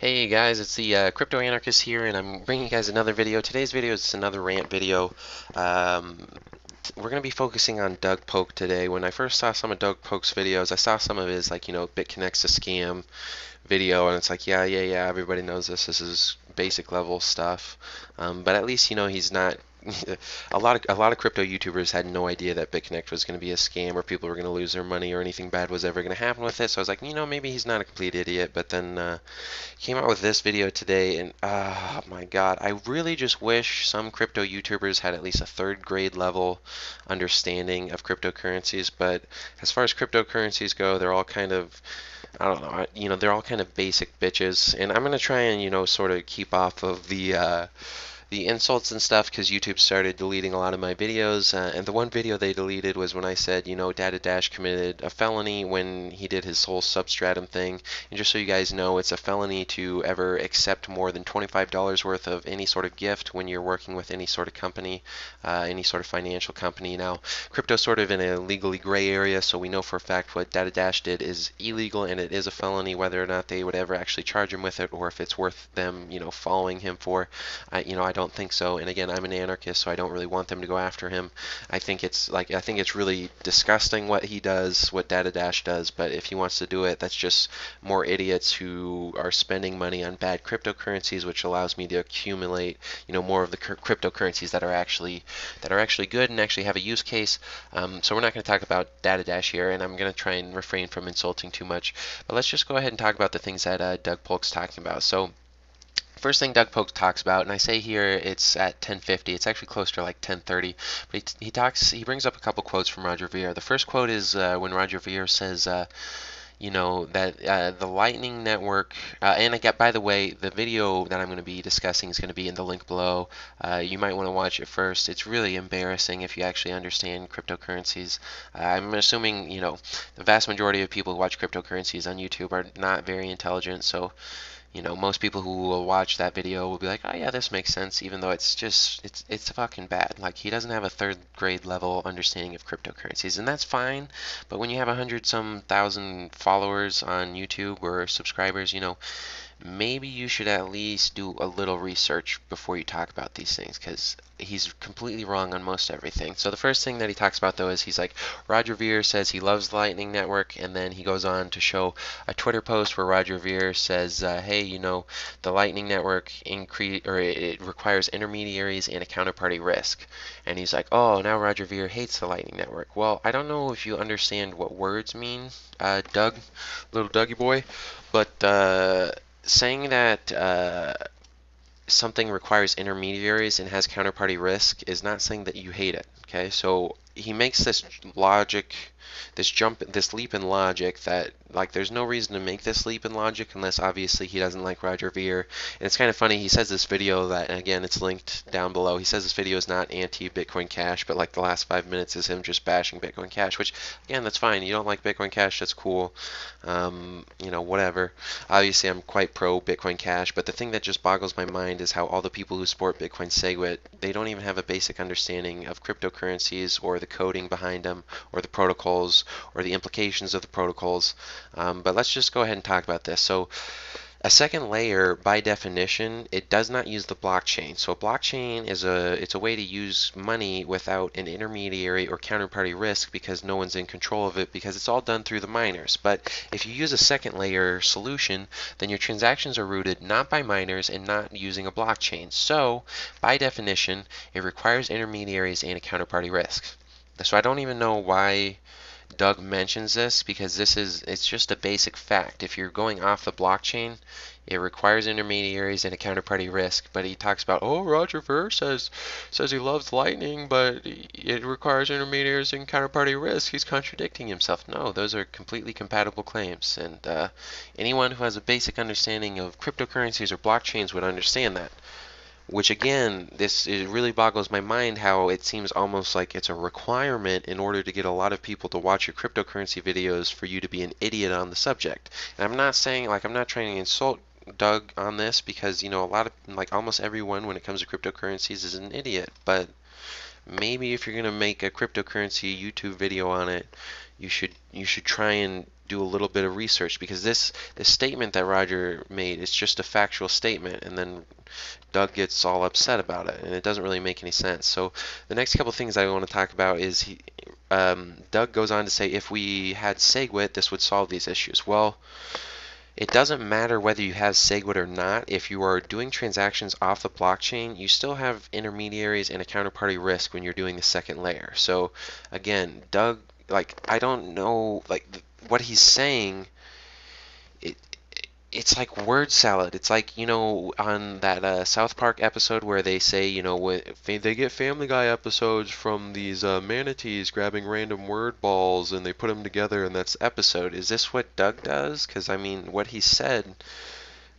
Hey guys, it's the Crypto-Anarchist here, and I'm bringing you guys another video. Today's video is another rant video. Um, we're going to be focusing on Doug Polk today. When I first saw some of Doug Polk's videos, I saw some of his, BitConnect's a scam video, and it's like, yeah, everybody knows this. This is basic level stuff. But at least, he's not. A lot of crypto YouTubers had no idea that BitConnect was going to be a scam or people were going to lose their money or anything bad was ever going to happen with it. So I was like, maybe he's not a complete idiot. But then he came out with this video today, and oh my God, I really just wish some crypto YouTubers had at least a third grade level understanding of cryptocurrencies. But as far as cryptocurrencies go, they're all kind of I don't know, they're all kind of basic bitches, and I'm gonna try and sort of keep off of the insults and stuff because YouTube started deleting a lot of my videos. And the one video they deleted was when I said, Data Dash committed a felony when he did his whole substratum thing. And just so you guys know, it's a felony to ever accept more than $25 worth of any sort of gift when you're working with any sort of company, any sort of financial company. Now, crypto's sort of in a legally gray area, so we know for a fact what Data Dash did is illegal and it is a felony. Whether or not they would ever actually charge him with it or if it's worth them, following him for, I don't think so. And again, I'm an anarchist, so I don't really want them to go after him. I think it's really disgusting what he does, what Data Dash does. But if he wants to do it, that's just more idiots who are spending money on bad cryptocurrencies, which allows me to accumulate, more of the cryptocurrencies that are actually good and actually have a use case. So we're not going to talk about Data Dash here, and I'm going to try and refrain from insulting too much. But let's just go ahead and talk about the things that Doug Polk's talking about. So first thing Doug Polk talks about, and I say here it's at 10:50. It's actually closer to like 10:30. But he brings up a couple quotes from Roger Ver. The first quote is when Roger Ver says, that the Lightning Network, and by the way, the video that I'm going to be discussing is going to be in the link below. You might want to watch it first. It's really embarrassing if you actually understand cryptocurrencies. I'm assuming, the vast majority of people who watch cryptocurrencies on YouTube are not very intelligent, so most people who will watch that video will be like, oh yeah, this makes sense, even though it's fucking bad. Like, he doesn't have a third grade level understanding of cryptocurrencies, and that's fine. But when you have 100-some thousand followers on YouTube or subscribers, maybe you should at least do a little research before you talk about these things, because he's completely wrong on most everything. So the first thing that he talks about, though, is he's like, Roger Ver says he loves the Lightning Network, and then he goes on to show a Twitter post where Roger Ver says, hey, the Lightning Network it requires intermediaries and a counterparty risk. And he's like, oh, now Roger Ver hates the Lightning Network. Well, I don't know if you understand what words mean, Doug, little Dougie boy, but saying that something requires intermediaries and has counterparty risk is not saying that you hate it. Okay, so he makes this leap in logic that, like, there's no reason to make this leap in logic unless obviously he doesn't like Roger Ver. And it's kind of funny, he says this video that, and again, it's linked down below, he says this video is not anti-Bitcoin Cash, but like the last 5 minutes is him just bashing Bitcoin Cash, which, again, that's fine. You don't like Bitcoin Cash, that's cool. Whatever. Obviously, I'm quite pro Bitcoin Cash, but the thing that just boggles my mind is how all the people who support Bitcoin SegWit, they don't even have a basic understanding of cryptocurrencies or the coding behind them or the protocols or the implications of the protocols. But let's just go ahead and talk about this. So a second layer, by definition, it does not use the blockchain. So a blockchain is a way to use money without an intermediary or counterparty risk because no one's in control of it, because it's all done through the miners. But if you use a second layer solution, then your transactions are routed not by miners and not using a blockchain. So by definition, it requires intermediaries and a counterparty risk. So I don't even know why Doug mentions this, because it's just a basic fact. If you're going off the blockchain, it requires intermediaries and a counterparty risk. But he talks about, oh, Roger Ver says he loves Lightning, but it requires intermediaries and counterparty risk. He's contradicting himself. No, those are completely compatible claims, and anyone who has a basic understanding of cryptocurrencies or blockchains would understand that. Which, again, it really boggles my mind how it seems almost like it's a requirement in order to get a lot of people to watch your cryptocurrency videos for you to be an idiot on the subject. And I'm not saying, I'm not trying to insult Doug on this, because, a lot of, almost everyone when it comes to cryptocurrencies is an idiot. But maybe if you're going to make a cryptocurrency YouTube video on it, you should try and do a little bit of research, because this statement that Roger made is just a factual statement, and then Doug gets all upset about it, and it doesn't really make any sense. So the next couple things I want to talk about is Doug goes on to say if we had SegWit, this would solve these issues. Well, it doesn't matter whether you have SegWit or not. If you are doing transactions off the blockchain, you still have intermediaries and a counterparty risk when you're doing the second layer. So again, Doug, like, I don't know, like, what he's saying, it, it's like word salad. It's like, on that South Park episode where they say, they get Family Guy episodes from these manatees grabbing random word balls and they put them together and that's episode. Is this what Doug does? Because I mean, what he said,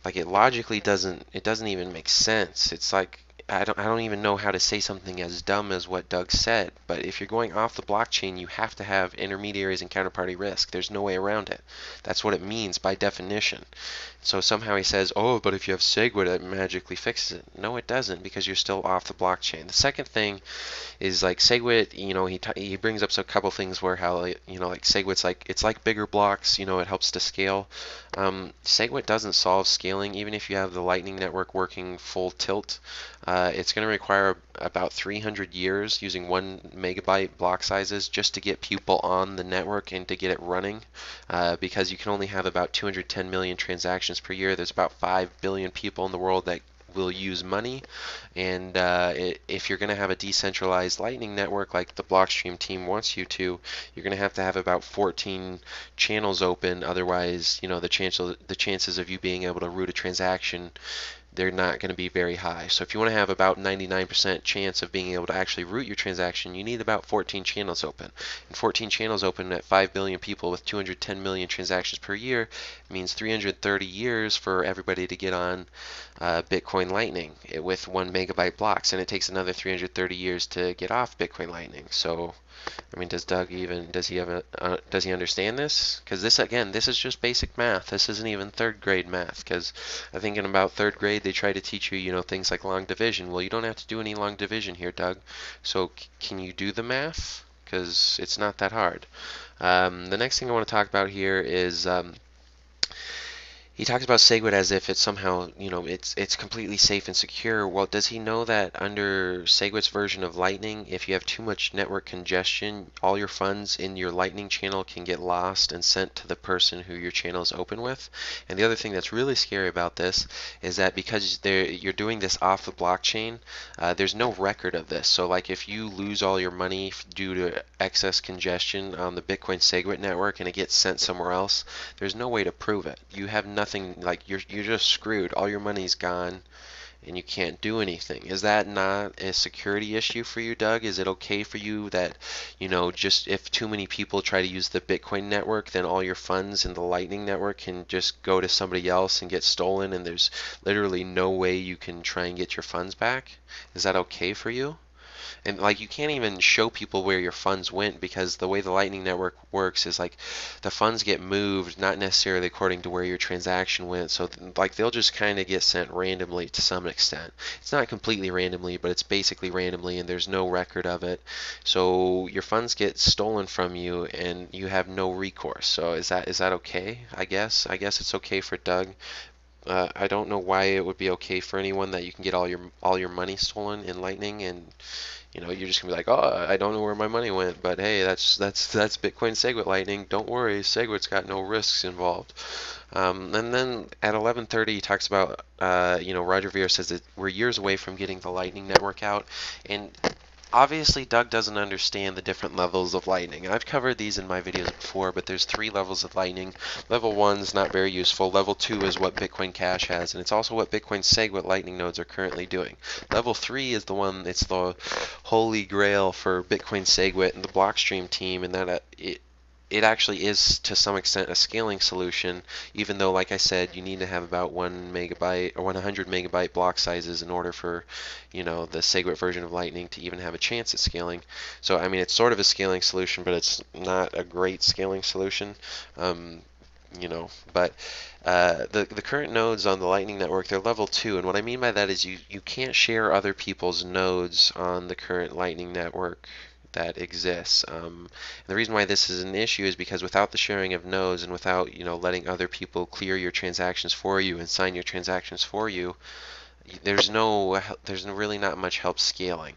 like, it logically doesn't even make sense. It's like I don't even know how to say something as dumb as what Doug said. But if you're going off the blockchain, you have to have intermediaries and counterparty risk. There's no way around it. That's what it means by definition. So somehow he says, oh, but if you have SegWit, it magically fixes it. No, it doesn't, because you're still off the blockchain. The second thing is, like, SegWit, he brings up a couple things where how, like SegWit's like, it's like bigger blocks, it helps to scale. SegWit doesn't solve scaling. Even if you have the Lightning Network working full tilt, it's going to require about 300 years using 1 megabyte block sizes just to get people on the network and to get it running, because you can only have about 210 million transactions per year. There's about 5 billion people in the world that will use money, and if you're going to have a decentralized Lightning Network like the Blockstream team wants you to, you're going to have about 14 channels open. Otherwise, the chances of you being able to route a transaction, they're not going to be very high. So if you want to have about 99% chance of being able to actually route your transaction, you need about 14 channels open. And 14 channels open at 5 billion people with 210 million transactions per year means 330 years for everybody to get on Bitcoin Lightning with 1 megabyte blocks, and it takes another 330 years to get off Bitcoin Lightning. So I mean, does he understand this? Because this is just basic math. This isn't even third grade math. Because I think in about third grade they try to teach you, things like long division. Well, you don't have to do any long division here, Doug. So can you do the math? Because it's not that hard. The next thing I want to talk about here is he talks about SegWit as if it's somehow, it's completely safe and secure. Well, does he know that under SegWit's version of Lightning, if you have too much network congestion, all your funds in your Lightning channel can get lost and sent to the person who your channel is open with? And the other thing that's really scary about this is that because you're doing this off the blockchain, there's no record of this. So, like, if you lose all your money due to excess congestion on the Bitcoin SegWit network and it gets sent somewhere else, there's no way to prove it. You have nothing. Like, you're just screwed. All your money's gone and you can't do anything. Is that not a security issue for you, Doug? Is it okay for you that, just if too many people try to use the Bitcoin network, then all your funds in the Lightning network can just go to somebody else and get stolen, and there's literally no way you can try and get your funds back? Is that okay for you? And, like, you can't even show people where your funds went, because the way the Lightning Network works is, like, the funds get moved not necessarily according to where your transaction went. So, like, they'll just kind of get sent randomly to some extent. It's not completely randomly, but it's basically randomly, and there's no record of it. So your funds get stolen from you and you have no recourse. So is that okay? I guess it's okay for Doug. I don't know why it would be okay for anyone that you can get all your money stolen in Lightning, and you're just gonna be like, oh, I don't know where my money went, but hey, that's Bitcoin SegWit Lightning. Don't worry, SegWit's got no risks involved. And then at 11:30, he talks about, Roger Ver says that we're years away from getting the Lightning Network out, and obviously, Doug doesn't understand the different levels of Lightning. I've covered these in my videos before, but there's 3 levels of Lightning. Level 1 is not very useful. Level 2 is what Bitcoin Cash has, and it's also what Bitcoin SegWit Lightning nodes are currently doing. Level 3 is the one, it's the holy grail for Bitcoin SegWit and the Blockstream team, and that it actually is to some extent a scaling solution, even though, like I said, you need to have about 1 megabyte or 100 megabyte block sizes in order for, the SegWit version of Lightning to even have a chance at scaling. So, I mean, it's sort of a scaling solution, but it's not a great scaling solution. But the current nodes on the Lightning Network, they're level 2, and what I mean by that is you can't share other people's nodes on the current Lightning Network that exists. And the reason why this is an issue is because without the sharing of nodes and without letting other people clear your transactions for you and sign your transactions for you, there's really not much help scaling.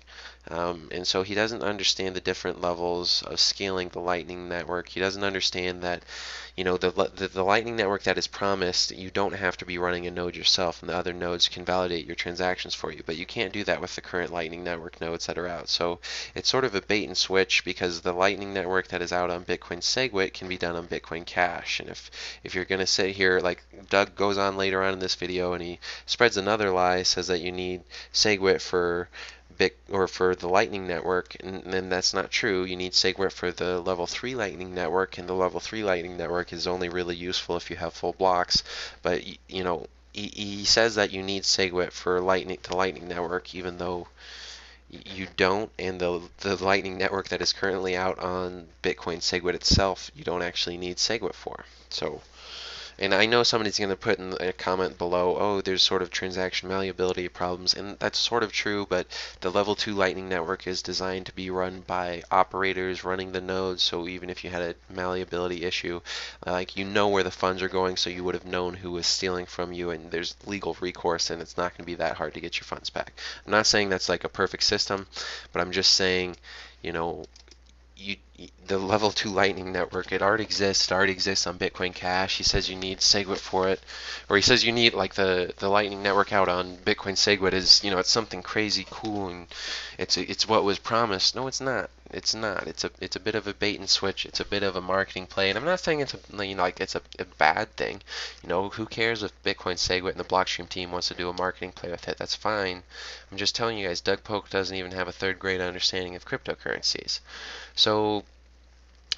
And so he doesn't understand the different levels of scaling the Lightning Network. He doesn't understand that, the Lightning Network that is promised, you don't have to be running a node yourself, and the other nodes can validate your transactions for you. But you can't do that with the current Lightning Network nodes that are out. So it's sort of a bait and switch, because the Lightning Network that is out on Bitcoin SegWit can be done on Bitcoin Cash. And if you're going to sit here, like Doug goes on later on in this video and he spreads another lie, says that you need SegWit for the Lightning Network, and then that's not true. You need SegWit for the level 3 Lightning Network, and the level 3 Lightning Network is only really useful if you have full blocks. But he says that you need SegWit for the Lightning Network, even though you don't, and the Lightning Network that is currently out on Bitcoin SegWit itself, you don't actually need SegWit for. So. And I know somebody's going to put in a comment below, oh, there's sort of transaction malleability problems, and that's sort of true, but the level 2 Lightning Network is designed to be run by operators running the nodes, so even if you had a malleability issue, where the funds are going, so you would have known who was stealing from you, and there's legal recourse, and it's not going to be that hard to get your funds back. I'm not saying that's like a perfect system, but I'm just saying, the level 2 Lightning Network, it already exists on Bitcoin Cash. He says you need SegWit for it, or he says you need, like, the Lightning Network out on Bitcoin SegWit is, it's something crazy cool, and it's what was promised. No, it's not. It's not. It's a bit of a bait and switch. It's a bit of a marketing play, and I'm not saying it's a bad thing. Who cares if Bitcoin SegWit and the Blockstream team wants to do a marketing play with it? That's fine. I'm just telling you guys, Doug Polk doesn't even have a third grade understanding of cryptocurrencies. So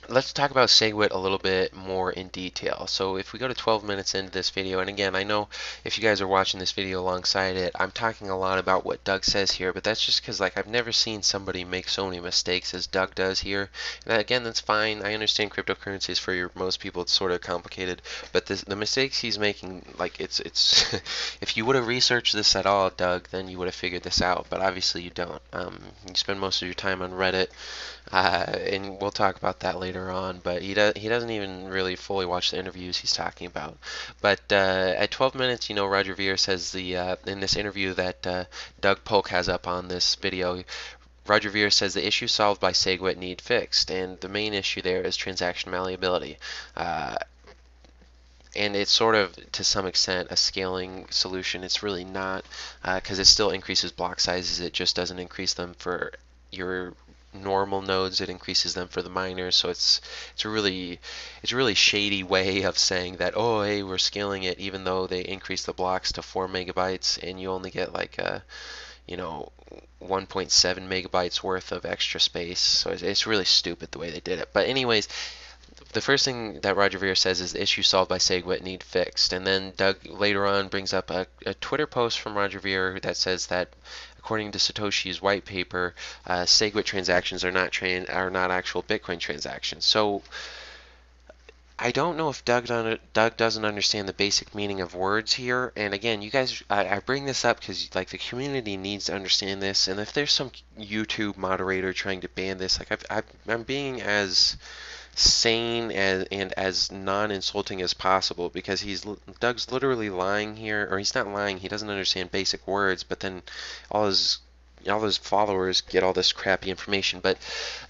let's talk about SegWit a little bit more in detail. So if we go to 12 minutes into this video, and again, I know if you guys are watching this video alongside it, I'm talking a lot about what Doug says here, but that's just because, I've never seen somebody make so many mistakes as Doug does here. And again, that's fine. I understand cryptocurrencies for most people, it's sort of complicated, but the mistakes he's making, it's if you would have researched this at all, Doug, then you would have figured this out, but obviously you don't. You spend most of your time on Reddit, and we'll talk about that later on, but he doesn't even really fully watch the interviews he's talking about. But at 12 minutes, Roger Ver says in this interview that Doug Polk has up on this video, Roger Ver says the issue solved by SegWit need fixed, and the main issue there is transaction malleability. And it's sort of, to some extent, a scaling solution. It's really not, because it still increases block sizes. It just doesn't increase them for your normal nodes. It increases them for the miners. So it's a really shady way of saying that, oh, hey, we're scaling it, even though they increase the blocks to 4 megabytes, and you only get 1.7 megabytes worth of extra space. So it's really stupid the way they did it. But anyways, the first thing that Roger Ver says is the issue solved by SegWit need fixed. And then Doug later on brings up a Twitter post from Roger Ver that says that according to Satoshi's white paper, SegWit transactions are not actual Bitcoin transactions. So I don't know if Doug doesn't understand the basic meaning of words here. And again, you guys, I bring this up because the community needs to understand this. And if there's some YouTube moderator trying to ban this, I'm being as sane and as non-insulting as possible, because Doug's literally lying here, or he's not lying, he doesn't understand basic words, but then all his followers get all this crappy information. But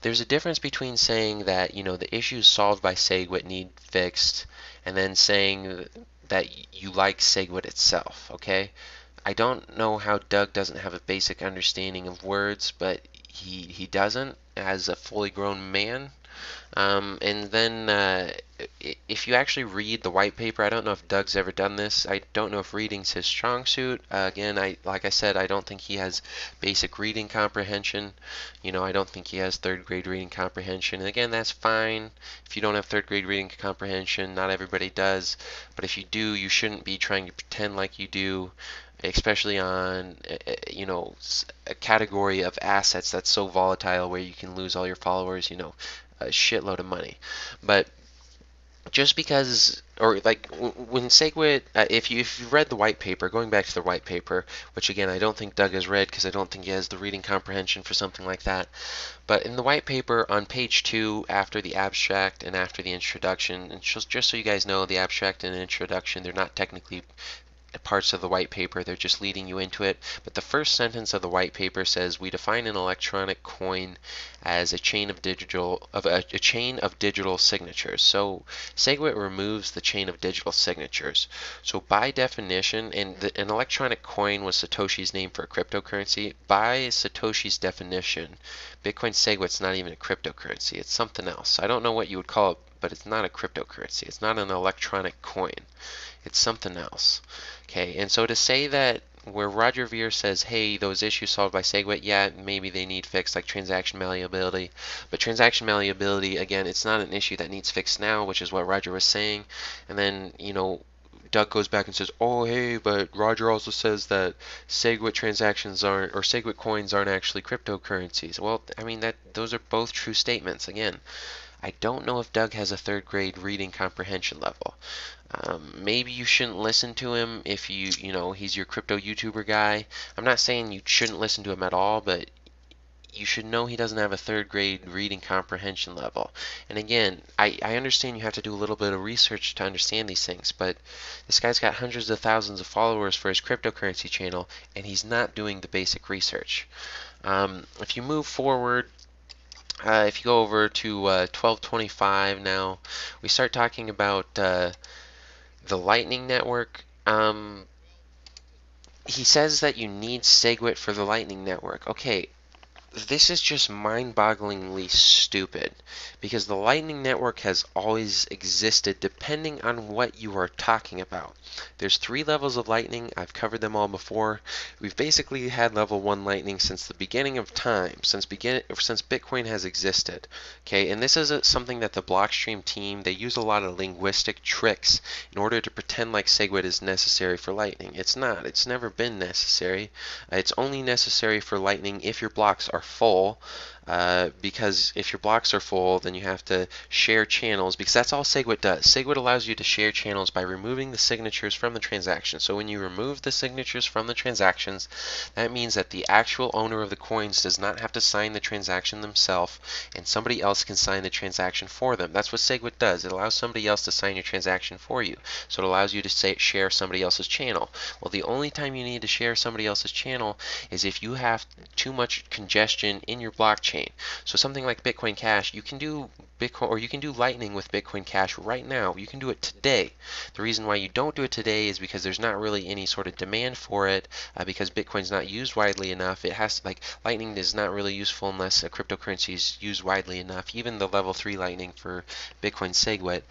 there's a difference between saying that the issues solved by SegWit need fixed, and then saying that you like SegWit itself. Okay, I don't know how Doug doesn't have a basic understanding of words, but he doesn't, as a fully grown man. And then if you actually read the white paper, I don't know if Doug's ever done this. I don't know if reading's his strong suit. Again, like I said, I don't think he has basic reading comprehension. I don't think he has third grade reading comprehension. And again, that's fine. If you don't have third grade reading comprehension, not everybody does. But if you do, you shouldn't be trying to pretend like you do, especially on a category of assets that's so volatile where you can lose all your followers, a shitload of money. But just because, or like when SegWit, if you've read the white paper, going back to the white paper, which again I don't think Doug has read because I don't think he has the reading comprehension for something like that. But in the white paper on page 2, after the abstract and after the introduction, and just so you guys know, the abstract and introduction, they're not technically parts of the white paper, they're just leading you into it. But the first sentence of the white paper says, we define an electronic coin as a chain of digital signatures. So SegWit removes the chain of digital signatures. So by definition, and an electronic coin was Satoshi's name for a cryptocurrency. By Satoshi's definition, Bitcoin SegWit's not even a cryptocurrency. It's something else. I don't know what you would call it, but it's not a cryptocurrency. It's not an electronic coin. It's something else. Okay, and so to say that where Roger Ver says, hey, those issues solved by SegWit, yeah, maybe they need fixed, like transaction malleability. But transaction malleability, again, it's not an issue that needs fixed now, which is what Roger was saying. And then, you know, Doug goes back and says, oh, hey, but Roger also says that SegWit transactions aren't, or SegWit coins aren't actually cryptocurrencies. Well, I mean, those are both true statements. Again, I don't know if Doug has a third grade reading comprehension level. Maybe you shouldn't listen to him if you know, he's your crypto YouTuber guy. I'm not saying you shouldn't listen to him at all, but you should know he doesn't have a third grade reading comprehension level. And again, I understand you have to do a little bit of research to understand these things, but this guy's got hundreds of thousands of followers for his cryptocurrency channel, and he's not doing the basic research. If you move forward, if you go over to 1225 now, we start talking about the Lightning Network. He says that you need SegWit for the Lightning Network. Okay, this is just mind-bogglingly stupid, because the Lightning Network has always existed depending on what you are talking about. There's 3 levels of Lightning. I've covered them all before. We've basically had level 1 Lightning since the beginning of time, since Bitcoin has existed. Okay, and this is something that the Blockstream team, they use a lot of linguistic tricks in order to pretend like SegWit is necessary for Lightning. It's not. It's never been necessary. It's only necessary for Lightning if your blocks are full, because if your blocks are full, then you have to share channels, because that's all SegWit does. SegWit allows you to share channels by removing the signatures from the transaction. So when you remove the signatures from the transactions, that means that the actual owner of the coins does not have to sign the transaction themselves, and somebody else can sign the transaction for them. That's what SegWit does. It allows somebody else to sign your transaction for you. So it allows you to share somebody else's channel. Well, the only time you need to share somebody else's channel is if you have too much congestion in your blockchain. So something like Bitcoin Cash, you can do Bitcoin, or you can do Lightning with Bitcoin Cash right now. You can do it today. The reason why you don't do it today is because there's not really any sort of demand for it, because Bitcoin's not used widely enough. It has to, like, Lightning is not really useful unless a cryptocurrency is used widely enough. Even the level 3 Lightning for Bitcoin SegWit.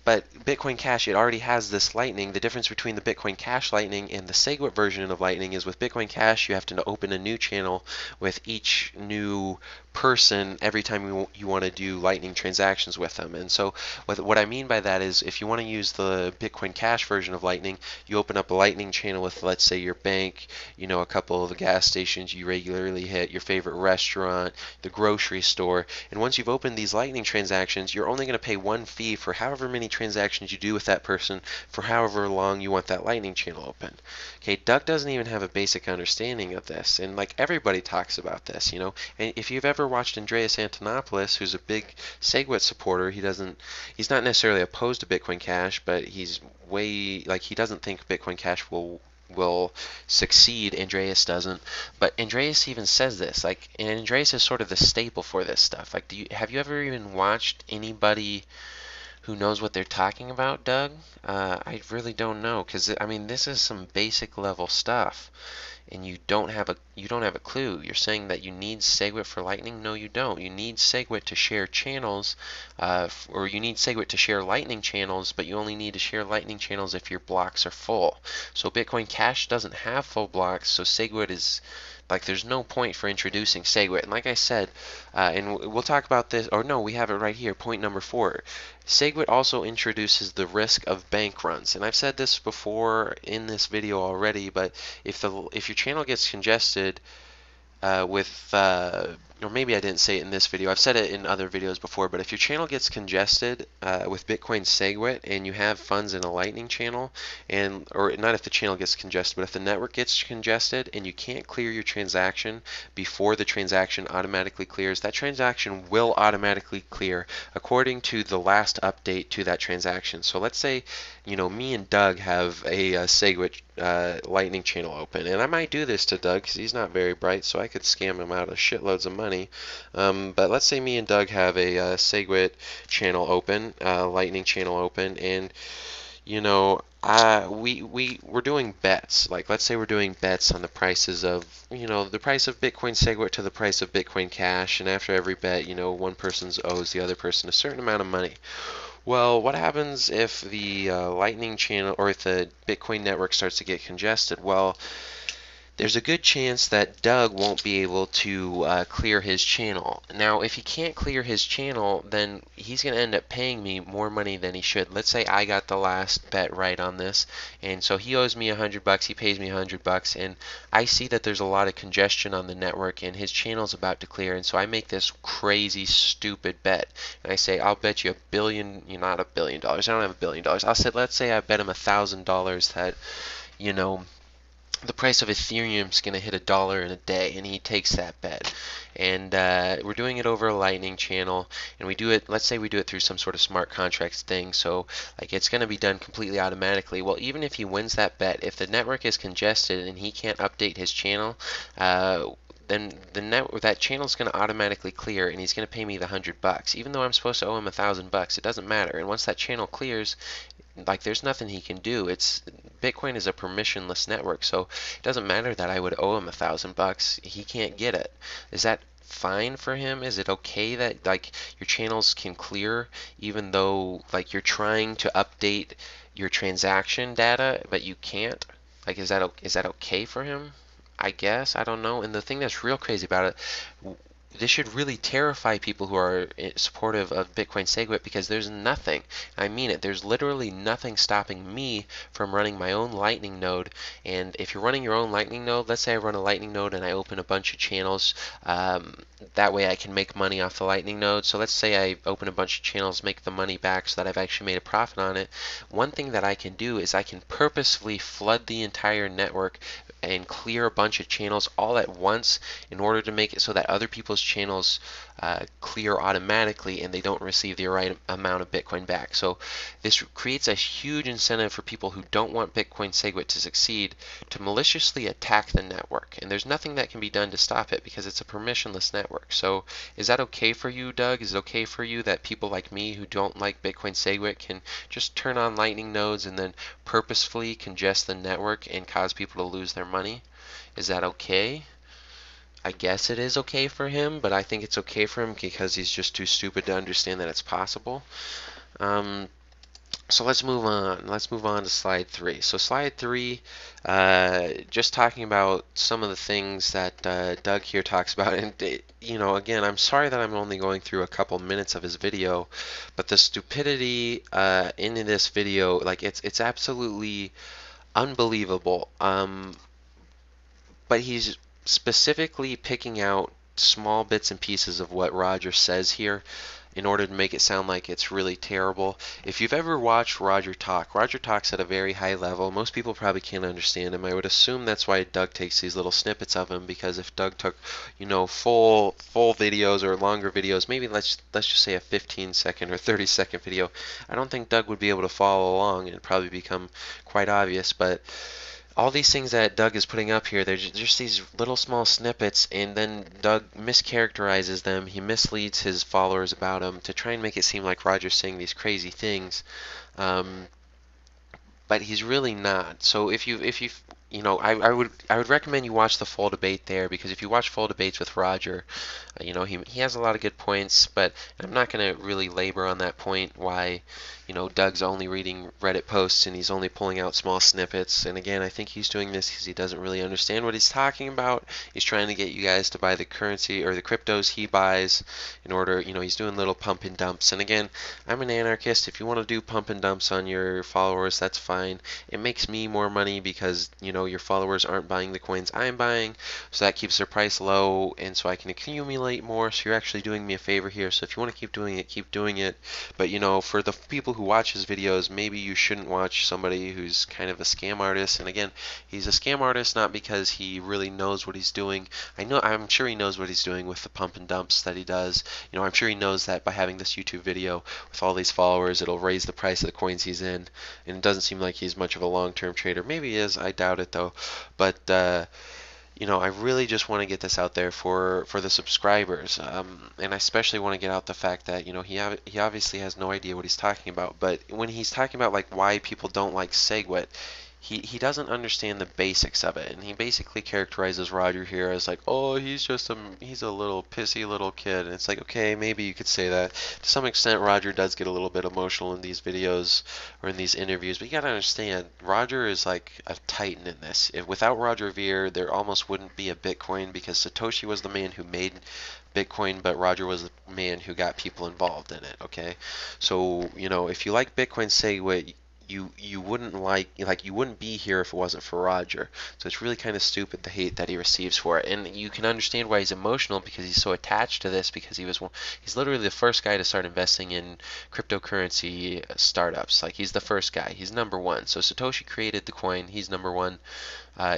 But Bitcoin Cash, it already has this Lightning. The difference between the Bitcoin Cash Lightning and the SegWit version of Lightning is with Bitcoin Cash, you have to open a new channel with each new person every time you want to do Lightning transactions with them. And so what I mean by that is, if you want to use the Bitcoin Cash version of Lightning, you open up a Lightning channel with, let's say, your bank, you know, a couple of the gas stations you regularly hit, your favorite restaurant, the grocery store. And once you've opened these Lightning transactions, you're only going to pay one fee for however many transactions you do with that person for however long you want that Lightning channel open. Okay, Doug doesn't even have a basic understanding of this, and like everybody talks about this, you know. And if you've ever watched Andreas Antonopoulos, who's a big SegWit supporter, he's not necessarily opposed to Bitcoin Cash, but he's he doesn't think Bitcoin Cash will succeed. Andreas doesn't, but Andreas even says this, like, and Andreas is sort of the staple for this stuff. Like, have you ever even watched anybody who knows what they're talking about, Doug? I really don't know, because I mean, this is some basic level stuff, and you don't have a clue. You're saying that you need SegWit for Lightning? No, you don't. You need SegWit to share channels, or you need SegWit to share Lightning channels, but you only need to share Lightning channels if your blocks are full. So Bitcoin Cash doesn't have full blocks, so SegWit is, like, there's no point for introducing SegWit. And like I said, and we'll talk about this, or no, we have it right here, point number 4. SegWit also introduces the risk of bank runs. And I've said this before in this video already, but if your channel gets congested, or or maybe I didn't say it in this video, I've said it in other videos before, but if your channel gets congested with Bitcoin SegWit and you have funds in a Lightning channel, or not if the channel gets congested, but if the network gets congested and you can't clear your transaction before the transaction automatically clears, that transaction will automatically clear according to the last update to that transaction. So let's say, me and Doug have a SegWit Lightning channel open, and I might do this to Doug because he's not very bright, so I could scam him out of shitloads of money. But let's say me and Doug have a SegWit channel open, Lightning channel open, and we're doing bets. Like, let's say we're doing bets on the prices of, the price of Bitcoin SegWit to the price of Bitcoin Cash, and after every bet, one person owes the other person a certain amount of money. Well, what happens if the Lightning channel, or if the Bitcoin network starts to get congested? Well, there's a good chance that Doug won't be able to clear his channel. Now, if he can't clear his channel, then he's going to end up paying me more money than he should. Let's say I got the last bet right on this, and so he owes me $100, he pays me $100, and I see that there's a lot of congestion on the network, and his channel's about to clear, and so I make this crazy, stupid bet, and I say, I'll bet you $1 billion, not $1 billion, I don't have $1 billion. Let's say I bet him $1,000 that, the price of Ethereum is going to hit $1 in a day, and he takes that bet. And we're doing it over a Lightning channel, and we do it, let's say we do it through some sort of smart contracts thing, so like it's going to be done completely automatically. Well, even if he wins that bet, if the network is congested and he can't update his channel, then that channel is going to automatically clear, and he's going to pay me the $100. Even though I'm supposed to owe him $1,000, it doesn't matter. And once that channel clears, like, there's nothing he can do. Bitcoin is a permissionless network, so it doesn't matter that I would owe him $1,000. He can't get it. Is that fine for him? Is it okay that like your channels can clear even though like you're trying to update your transaction data but you can't? Like, is that okay for him? I guess, I don't know. And the thing that's real crazy about it, this should really terrify people who are supportive of Bitcoin SegWit, because there's nothing, I mean it, there's literally nothing stopping me from running my own Lightning node. And if you're running your own Lightning node, let's say I run a Lightning node and I open a bunch of channels, that way I can make money off the Lightning node. So let's say I open a bunch of channels, make the money back so that I've actually made a profit on it. One thing that I can do is I can purposefully flood the entire network and clear a bunch of channels all at once in order to make it so that other people's channels clear automatically and they don't receive the right amount of Bitcoin back. So this creates a huge incentive for people who don't want Bitcoin SegWit to succeed to maliciously attack the network. And there's nothing that can be done to stop it because it's a permissionless network. So is that okay for you, Doug? Is it okay for you that people like me who don't like Bitcoin SegWit can just turn on Lightning nodes and then purposefully congest the network and cause people to lose their money? Is that okay? I guess it is okay for him, but I think it's okay for him because he's just too stupid to understand that it's possible. So let's move on. Let's move on to slide 3. So slide 3, just talking about some of the things that Doug here talks about. And again, I'm sorry that I'm only going through a couple minutes of his video, but the stupidity in this video, like it's absolutely unbelievable. But he's specifically picking out small bits and pieces of what Roger says here in order to make it sound like it's really terrible. If you've ever watched Roger talk, Roger talks at a very high level. Most people probably can't understand him. I would assume that's why Doug takes these little snippets of him, because if Doug took, full videos or longer videos, maybe let's just say a 15-second or 30-second video, I don't think Doug would be able to follow along. It'd probably become quite obvious. But all these things that Doug is putting up here, they're just these little small snippets, and then Doug mischaracterizes them. He misleads his followers about them to try and make it seem like Roger's saying these crazy things, but he's really not. So I would recommend you watch the full debate there, because if you watch full debates with Roger, he has a lot of good points, but I'm not going to really labor on that point why Doug's only reading Reddit posts and he's only pulling out small snippets. And again, I think he's doing this because he doesn't really understand what he's talking about. He's trying to get you guys to buy the currency or the cryptos he buys in order, he's doing little pump and dumps. And again, I'm an anarchist. If you want to do pump and dumps on your followers, that's fine. It makes me more money because, your followers aren't buying the coins I'm buying, so that keeps their price low, and so I can accumulate more. So you're actually doing me a favor here. So if you want to keep doing it, keep doing it. But for the people who watch his videos, maybe you shouldn't watch somebody who's kind of a scam artist. And again, he's a scam artist not because he really knows what he's doing. I'm sure he knows what he's doing with the pump and dumps that he does. I'm sure he knows that by having this YouTube video with all these followers, it'll raise the price of the coins he's in. And it doesn't seem like he's much of a long-term trader. Maybe he is. I doubt it though. But I really just want to get this out there for the subscribers, and I especially want to get out the fact that he obviously has no idea what he's talking about. But when he's talking about like why people don't like SegWit, he doesn't understand the basics of it, and he basically characterizes Roger here as like, oh, he's a little pissy little kid. And it's like, okay, maybe you could say that. To some extent, Roger does get a little bit emotional in these videos or in these interviews, but you gotta understand, Roger is like a titan in this. Without Roger Ver, there almost wouldn't be a Bitcoin, because Satoshi was the man who made Bitcoin, but Roger was the man who got people involved in it. Okay, so if you like Bitcoin, SegWit, you wouldn't you wouldn't be here if it wasn't for Roger. So it's really kind of stupid, the hate that he receives for it, and you can understand why he's emotional, because he's so attached to this, because he's literally the first guy to start investing in cryptocurrency startups. Like, he's the first guy, he's number one. So Satoshi created the coin, he's number one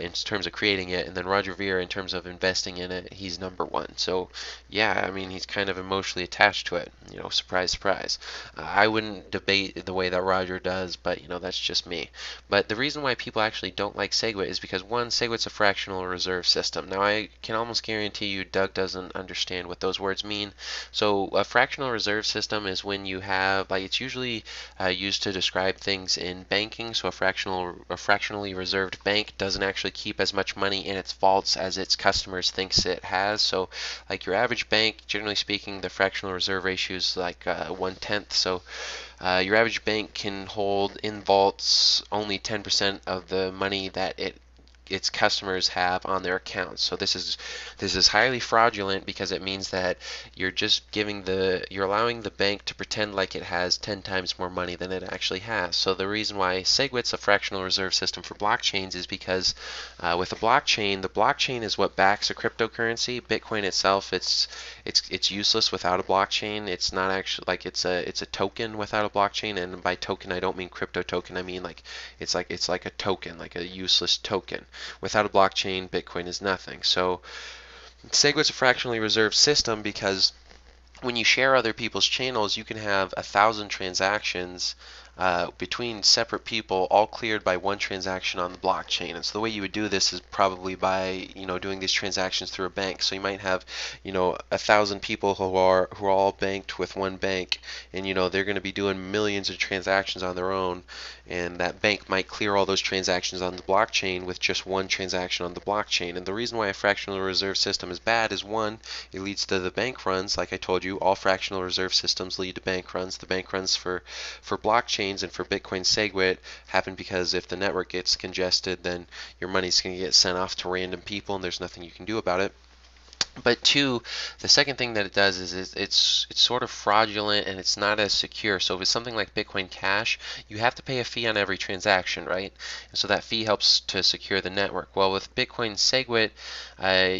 in terms of creating it, and then Roger Ver, in terms of investing in it, he's number one. So yeah, I mean, he's kind of emotionally attached to it. Surprise, surprise. I wouldn't debate the way that Roger does, but that's just me. But the reason why people actually don't like SegWit is because, one, SegWit's a fractional reserve system. Now, I can almost guarantee you Doug doesn't understand what those words mean. So a fractional reserve system is when you have, it's usually used to describe things in banking. So a fractionally reserved bank doesn't actually keep as much money in its vaults as its customers thinks it has. So like your average bank, generally speaking, the fractional reserve ratio is like 1/10. So your average bank can hold in vaults only 10% of the money that its customers have on their accounts. So this is highly fraudulent, because it means that you're allowing the bank to pretend like it has 10 times more money than it actually has. So the reason why SegWit's a fractional reserve system for blockchains is because with a blockchain, the blockchain is what backs a cryptocurrency. Bitcoin itself, it's useless without a blockchain. It's not actually it's a token without a blockchain, and by token I don't mean crypto token. I mean it's like a token, like a useless token. Without a blockchain, Bitcoin is nothing. So SegWit's a fractionally reserved system because when you share other people's channels, you can have 1,000 transactions between separate people, all cleared by one transaction on the blockchain. And so the way you would do this is probably by doing these transactions through a bank. So you might have 1,000 people who are all banked with one bank, and they're going to be doing millions of transactions on their own, and that bank might clear all those transactions on the blockchain with just one transaction on the blockchain. And the reason why a fractional reserve system is bad is, one, it leads to the bank runs. Like I told you, all fractional reserve systems lead to bank runs. The bank runs for blockchain and for Bitcoin SegWit happen because if the network gets congested, then your money's going to get sent off to random people, and there's nothing you can do about it. But two, the second thing that it does is it's sort of fraudulent, and it's not as secure. So if it's something like Bitcoin Cash, you have to pay a fee on every transaction, right? And so that fee helps to secure the network. Well, with Bitcoin SegWit,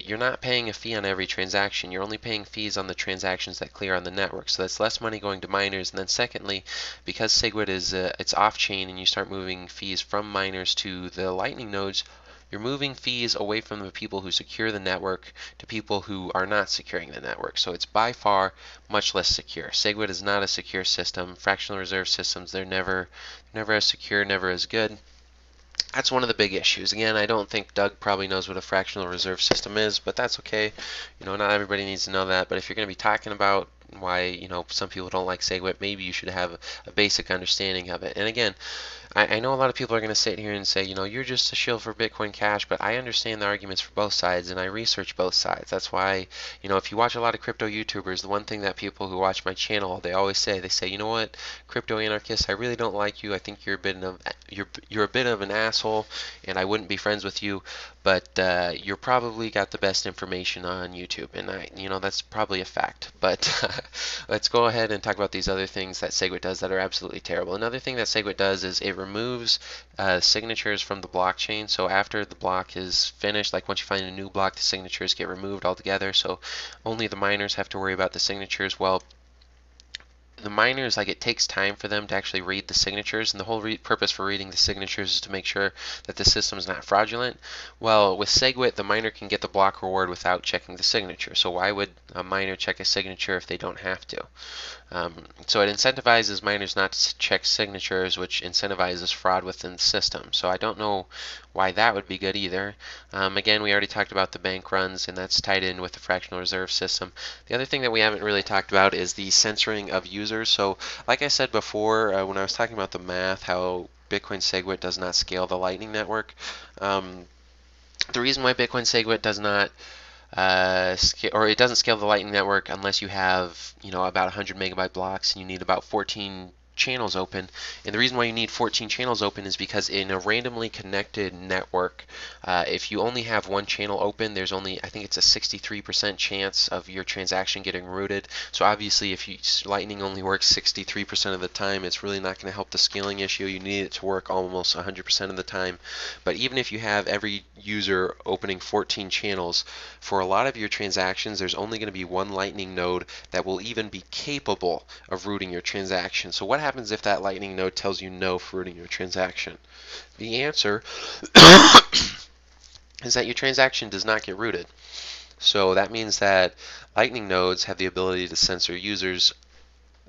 you're not paying a fee on every transaction. You're only paying fees on the transactions that clear on the network. So that's less money going to miners. And then secondly, because SegWit is it's off-chain, and you start moving fees from miners to the Lightning nodes, you're moving fees away from the people who secure the network to people who are not securing the network. So it's by far much less secure. SegWit is not a secure system. Fractional reserve systems, they're never as secure, never as good. That's one of the big issues. Again, I don't think Doug probably knows what a fractional reserve system is, but that's okay. Not everybody needs to know that. But if you're going to be talking about why some people don't like SegWit, maybe you should have a basic understanding of it. And again, I know a lot of people are going to sit here and say, you know, you're just a shill for Bitcoin Cash, but I understand the arguments for both sides and I research both sides. That's why, you know, if you watch a lot of crypto YouTubers, the one thing that people who watch my channel, they always say, they say, you know what, Crypto-Anarchist, I really don't like you. I think you're a bit of an asshole, and I wouldn't be friends with you. But you're probably got the best information on YouTube, and you know, that's probably a fact. But let's go ahead and talk about these other things that SegWit does that are absolutely terrible. Another thing that SegWit does is it removes signatures from the blockchain. So after the block is finished, like once you find a new block, the signatures get removed altogether. So only the miners have to worry about the signatures. Well, the miners, like, it takes time for them to actually read the signatures, and the whole purpose for reading the signatures is to make sure that the system is not fraudulent. Well, with SegWit, the miner can get the block reward without checking the signature. So why would a miner check a signature if they don't have to? So it incentivizes miners not to check signatures, which incentivizes fraud within the system. So I don't know why that would be good either. Again, we already talked about the bank runs, and that's tied in with the fractional reserve system. The other thing that we haven't really talked about is the censoring of users. So like I said before, when I was talking about the math, how Bitcoin SegWit does not scale the Lightning Network. The reason why Bitcoin SegWit does not or it doesn't scale the Lightning Network unless you have, you know, about 100 megabyte blocks and you need about 14 channels open. And the reason why you need 14 channels open is because in a randomly connected network, if you only have one channel open, there's only, I think it's a 63% chance of your transaction getting rooted. So obviously if Lightning only works 63% of the time, it's really not going to help the scaling issue. You need it to work almost 100% of the time. But even if you have every user opening 14 channels, for a lot of your transactions, there's only going to be one Lightning node that will even be capable of rooting your transaction. So what happens if that Lightning node tells you no for rooting your transaction? The answer is that your transaction does not get rooted. So that means that Lightning nodes have the ability to censor users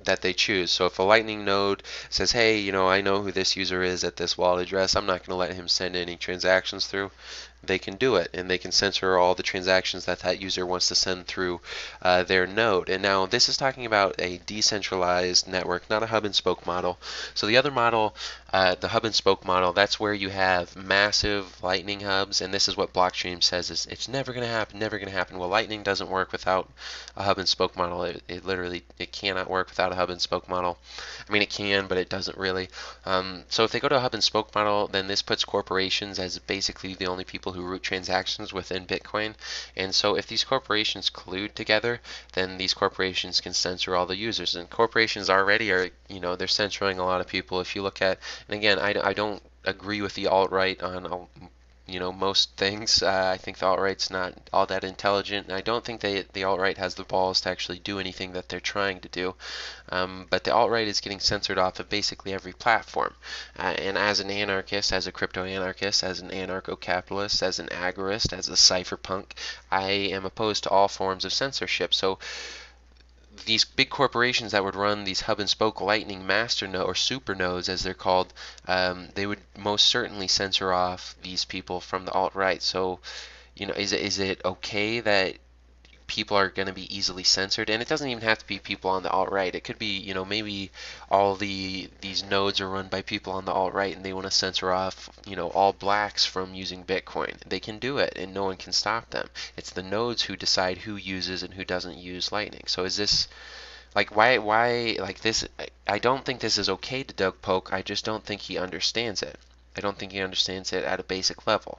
that they choose. So if a Lightning node says, hey, you know, I know who this user is at this wallet address, I'm not going to let him send any transactions through, they can do it, and they can censor all the transactions that that user wants to send through their node. And now this is talking about a decentralized network, not a hub and spoke model. So the other model, the hub and spoke model, that's where you have massive Lightning hubs, and this is what Blockstream says is it's never going to happen, never going to happen. Well, Lightning doesn't work without a hub and spoke model. It literally, it cannot work without a hub and spoke model. I mean, it can, but it doesn't really. So if they go to a hub and spoke model, then this puts corporations as basically the only people who root transactions within Bitcoin. And so if these corporations collude together, then these corporations can censor all the users. And corporations already are, you know, they're censoring a lot of people. If you look at, and again, I don't agree with the alt-right on you know, most things. I think the alt-right's not all that intelligent, and I don't think the alt-right has the balls to actually do anything that they're trying to do. But the alt-right is getting censored off of basically every platform. And as an anarchist, as a crypto-anarchist, as an anarcho-capitalist, as an agorist, as a cypherpunk, I am opposed to all forms of censorship. So these big corporations that would run these hub and spoke Lightning master node or super nodes as they're called, they would most certainly censor off these people from the alt-right. So, you know, is it okay that people are going to be easily censored? And it doesn't even have to be people on the alt-right. It could be, you know, maybe all these nodes are run by people on the alt-right and they want to censor off, you know, all blacks from using Bitcoin. They can do it and no one can stop them. It's the nodes who decide who uses and who doesn't use Lightning. So is this, like, why like this? I don't think this is okay to Doug Polk. I just don't think he understands it. I don't think he understands it at a basic level.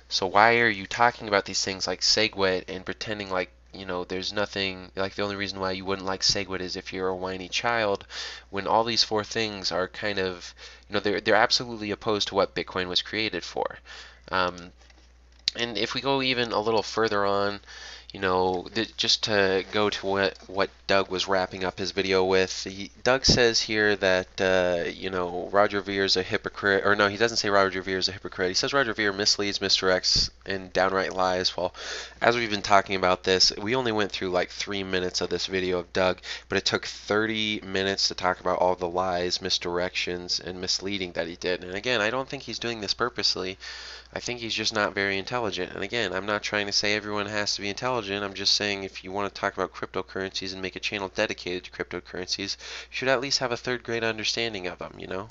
So why are you talking about these things like SegWit and pretending like, you know, there's nothing, like the only reason why you wouldn't like SegWit is if you're a whiny child, when all these four things are kind of, you know, they're absolutely opposed to what Bitcoin was created for. And if we go even a little further on, you know, just to go to what Doug was wrapping up his video with, Doug says here that, you know, Roger Ver is a hypocrite, or no, he doesn't say Roger Ver is a hypocrite. He says Roger Ver misleads, misdirects, and downright lies. Well, as we've been talking about this, we only went through like 3 minutes of this video of Doug, but it took 30 minutes to talk about all the lies, misdirections, and misleading that he did. And again, I don't think he's doing this purposely. I think he's just not very intelligent. And again, I'm not trying to say everyone has to be intelligent. I'm just saying if you want to talk about cryptocurrencies and make a channel dedicated to cryptocurrencies, you should at least have a third grade understanding of them, you know?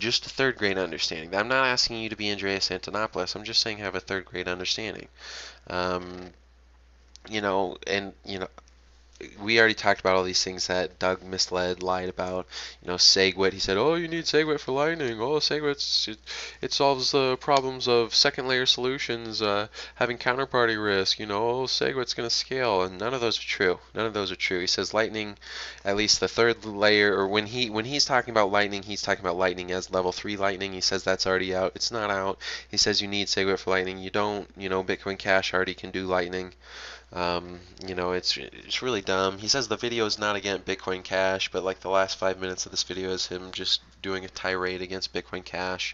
just a third grade understanding. I'm not asking you to be Andreas Antonopoulos. I'm just saying have a third grade understanding. Um, and we already talked about all these things that Doug misled, lied about. SegWit. He said, "Oh, you need SegWit for Lightning. Oh, it solves the problems of second layer solutions, having counterparty risk. Oh, SegWit's going to scale." And none of those are true. None of those are true. He says Lightning, at least the third layer, or when he's talking about Lightning, he's talking about Lightning as level 3 Lightning. He says that's already out. It's not out. He says you need SegWit for Lightning. You don't. Bitcoin Cash already can do Lightning. It's really dumb. He says the video is not against Bitcoin Cash, but like the last 5 minutes of this video is him just doing a tirade against Bitcoin Cash.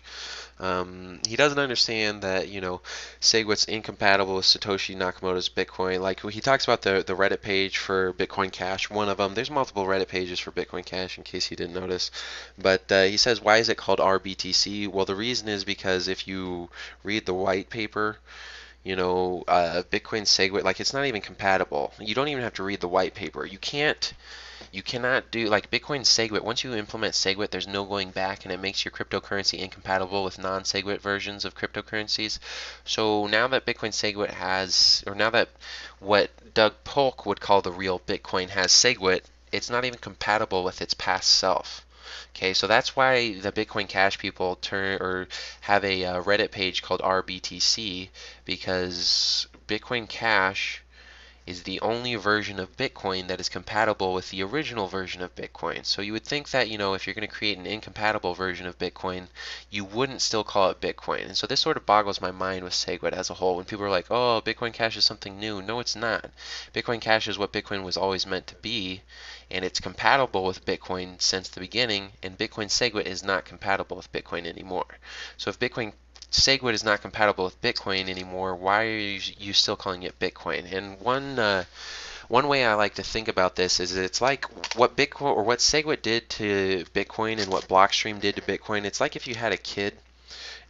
He doesn't understand that SegWit's incompatible with Satoshi Nakamoto's Bitcoin. Like he talks about the Reddit page for Bitcoin Cash, one of them. There's multiple Reddit pages for Bitcoin Cash in case you didn't notice. But he says, why is it called RBTC? Well, the reason is because if you read the white paper, Bitcoin SegWit, like it's not even compatible. You don't even have to read the white paper. You cannot do like Bitcoin SegWit. Once you implement SegWit, there's no going back, and it makes your cryptocurrency incompatible with non-SegWit versions of cryptocurrencies. So now that Bitcoin SegWit has, or now that what Doug Polk would call the real Bitcoin has SegWit, it's not even compatible with its past self. Okay, so that's why the Bitcoin Cash people have a Reddit page called RBTC, because Bitcoin Cash is the only version of Bitcoin that is compatible with the original version of Bitcoin. So you would think that, if you're going to create an incompatible version of Bitcoin, you wouldn't still call it Bitcoin. And so this sort of boggles my mind with SegWit as a whole. When people are like, oh, Bitcoin Cash is something new. No, it's not. Bitcoin Cash is what Bitcoin was always meant to be, and it's compatible with Bitcoin since the beginning, and Bitcoin SegWit is not compatible with Bitcoin anymore. So if Bitcoin SegWit is not compatible with Bitcoin anymore, why are you still calling it Bitcoin? And one way I like to think about this is it's like what Bitcoin or what SegWit did to Bitcoin and what Blockstream did to Bitcoin. It's like if you had a kid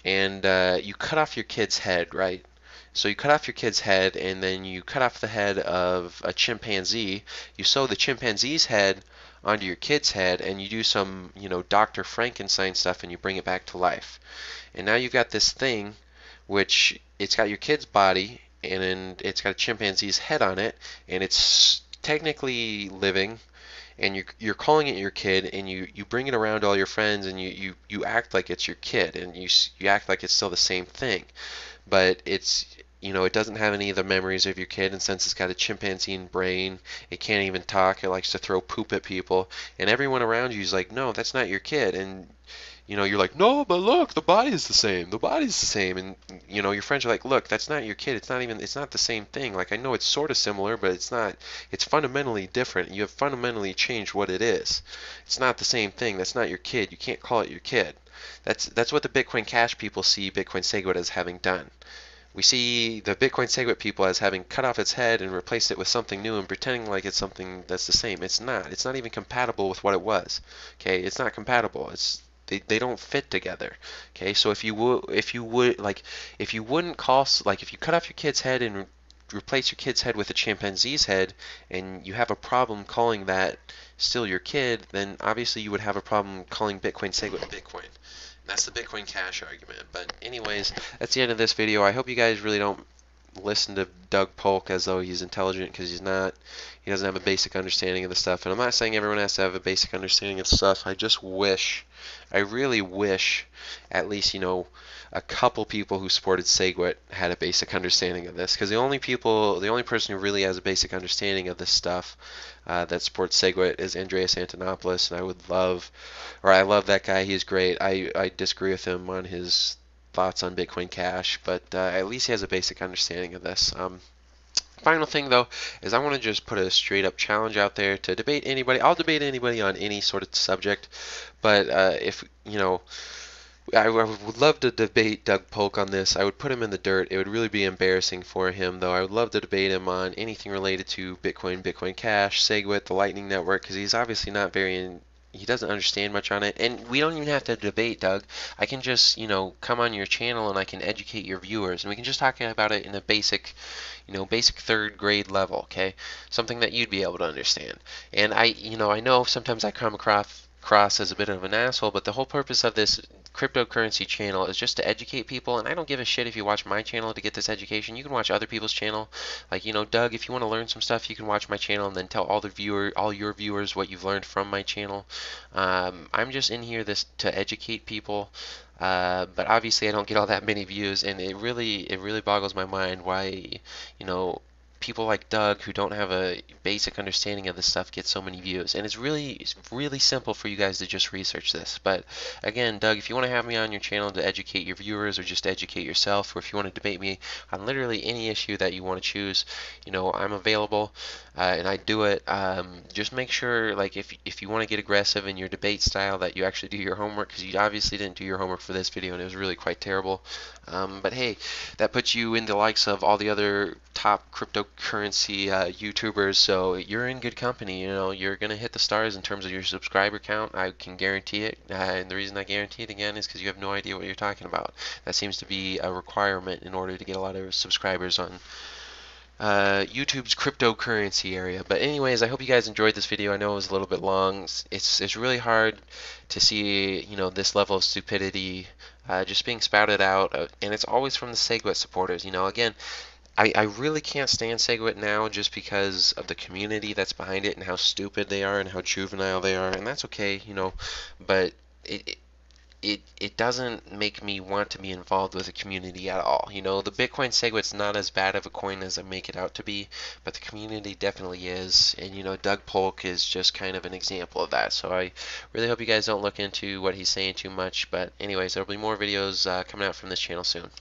and you cut off your kid's head, right? So you cut off your kid's head, and then you cut off the head of a chimpanzee. You sew the chimpanzee's head onto your kid's head, and you do some, Dr. Frankenstein stuff, and you bring it back to life. And now you've got this thing, which it's got your kid's body, and it's got a chimpanzee's head on it, and it's technically living, and you're calling it your kid, and you bring it around to all your friends, and you act like it's your kid, and you act like it's still the same thing. But it's it doesn't have any of the memories of your kid, and since it's got a chimpanzee brain, it can't even talk. It likes to throw poop at people, and everyone around you is like, no, that's not your kid. And you're like, no, but look, the body's the same. The body's the same. And your friends are like, look, that's not your kid. It's not the same thing. Like, I know it's sort of similar, but it's not. It's fundamentally different. You have fundamentally changed what it is. It's not the same thing. That's not your kid. You can't call it your kid. That's what the Bitcoin Cash people see Bitcoin SegWit as having done. We see the Bitcoin SegWit people as having cut off its head and replaced it with something new and pretending like it's something that's the same. It's not. It's not even compatible with what it was. Okay, it's not compatible. They don't fit together. Okay, so if you wouldn't call, like, if you cut off your kid's head and replace your kid's head with a chimpanzee's head, and you have a problem calling that still your kid, then obviously you would have a problem calling Bitcoin SegWit Bitcoin. That's the Bitcoin Cash argument. But anyways, that's the end of this video. I hope you guys really don't listen to Doug Polk as though he's intelligent, because he's not. He doesn't have a basic understanding of the stuff. And I'm not saying everyone has to have a basic understanding of stuff. I just wish, I really wish, at least, a couple people who supported SegWit had a basic understanding of this. Because the only person who really has a basic understanding of this stuff that supports SegWit is Andreas Antonopoulos, and I love that guy. He's great. I disagree with him on his thoughts on Bitcoin Cash, but at least he has a basic understanding of this. Final thing, though, is I want to just put a straight-up challenge out there to debate anybody. I'll debate anybody on any sort of subject, but if, I would love to debate Doug Polk on this. I would put him in the dirt. It would really be embarrassing for him, though. I would love to debate him on anything related to Bitcoin, Bitcoin Cash, SegWit, the Lightning Network, because he's obviously not he doesn't understand much on it. And we don't even have to debate, Doug. I can just, come on your channel and I can educate your viewers, and we can just talk about it in a basic, basic third grade level, okay? Something that you'd be able to understand. And I know sometimes I come across across as a bit of an asshole, but the whole purpose of this cryptocurrency channel is just to educate people, and I don't give a shit if you watch my channel to get this education. You can watch other people's channel. Like, you know, Doug, if you want to learn some stuff, you can watch my channel and then tell all your viewers what you've learned from my channel. I'm just in here to educate people. But obviously I don't get all that many views, and it really boggles my mind why, you know, people like Doug who don't have a basic understanding of this stuff get so many views. And it's really simple for you guys to just research this. But again, Doug, if you want to have me on your channel to educate your viewers or just educate yourself, or if you want to debate me on literally any issue that you want to choose, you know, I'm available, and I do it. Just make sure, like, if you want to get aggressive in your debate style, that you actually do your homework, because you obviously didn't do your homework for this video, and it was really quite terrible. But hey, that puts you in the likes of all the other top cryptocurrency YouTubers, so you're in good company. You know, you're gonna hit the stars in terms of your subscriber count. I can guarantee it, and the reason I guarantee it again is because you have no idea what you're talking about. That seems to be a requirement in order to get a lot of subscribers on YouTube's cryptocurrency area. But anyways, I hope you guys enjoyed this video. I know it was a little bit long. It's really hard to see, you know, this level of stupidity just being spouted out, and it's always from the SegWit supporters. You know, again, I really can't stand SegWit now just because of the community that's behind it and how stupid they are and how juvenile they are, and that's okay, you know, but it doesn't make me want to be involved with the community at all. You know, the Bitcoin SegWit's not as bad of a coin as I make it out to be, but the community definitely is, and you know, Doug Polk is just kind of an example of that. So I really hope you guys don't look into what he's saying too much, but anyways, there'll be more videos coming out from this channel soon.